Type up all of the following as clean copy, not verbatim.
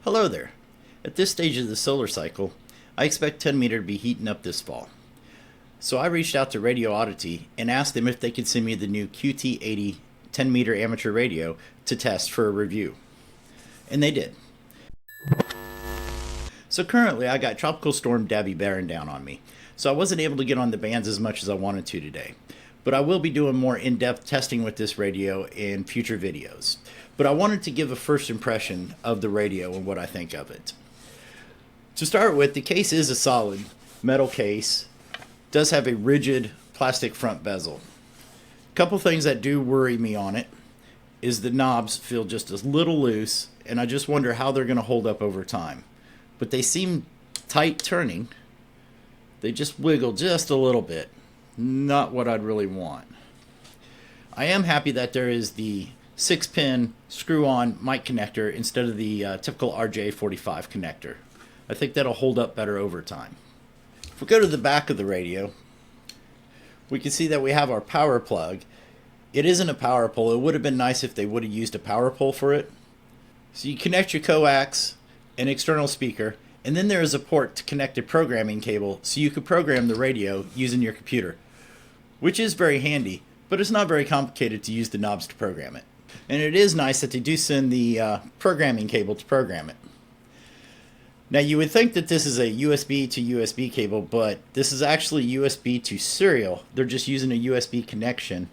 Hello there. At this stage of the solar cycle, I expect 10 meter to be heating up this fall. So I reached out to Radioddity and asked them if they could send me the new QT80 10 meter amateur radio to test for a review. And they did. So currently I got Tropical Storm Debby bearing down on me, so I wasn't able to get on the bands as much as I wanted to today. But I will be doing more in-depth testing with this radio in future videos. But I wanted to give a first impression of the radio and what I think of it. To start with, the case is a solid metal case. Does have a rigid plastic front bezel. A couple things that do worry me on it is the knobs feel just a little loose, and I just wonder how they're going to hold up over time. But they seem tight turning. They just wiggle just a little bit. Not what I'd really want. I am happy that there is the 6-pin screw-on mic connector instead of the typical RJ45 connector. I think that'll hold up better over time. If we go to the back of the radio, we can see that we have our power plug. It isn't a power pole. It would have been nice if they would have used a power pole for it. So you connect your coax, an external speaker, and then there is a port to connect a programming cable so you could program the radio using your computer, which is very handy, but it's not very complicated to use the knobs to program it. And it is nice that they do send the programming cable to program it. Now you would think that this is a USB to USB cable, but this is actually USB to serial. They're just using a USB connection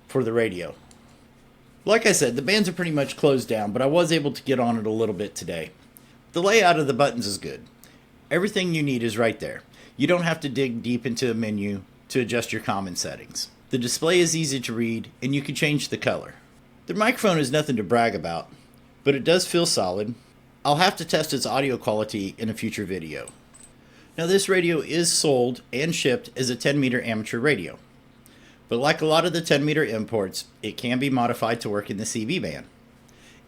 for the radio. Like I said, the bands are pretty much closed down, but I was able to get on it a little bit today. The layout of the buttons is good. Everything you need is right there. You don't have to dig deep into a menu to adjust your common settings. The display is easy to read, and you can change the color. The microphone is nothing to brag about, but it does feel solid. I'll have to test its audio quality in a future video. Now this radio is sold and shipped as a 10 meter amateur radio. But like a lot of the 10 meter imports, it can be modified to work in the CB band.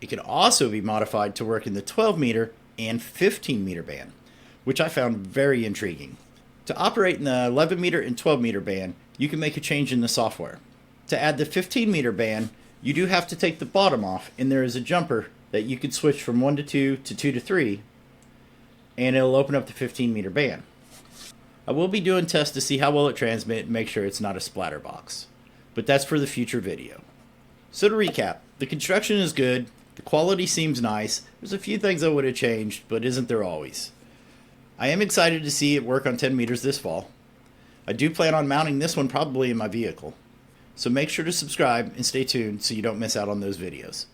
It can also be modified to work in the 12 meter and 15 meter band, which I found very intriguing. To operate in the 11 meter and 12 meter band, you can make a change in the software. To add the 15 meter band, you do have to take the bottom off, and there is a jumper that you could switch from 1 to 2 to 2 to 3, and it'll open up the 15 meter band. I will be doing tests to see how well it transmits and make sure it's not a splatter box, but that's for the future video. So to recap, the construction is good, the quality seems nice, there's a few things I would have changed, but isn't there always? I am excited to see it work on 10 meters this fall. I do plan on mounting this one probably in my vehicle, so make sure to subscribe and stay tuned so you don't miss out on those videos.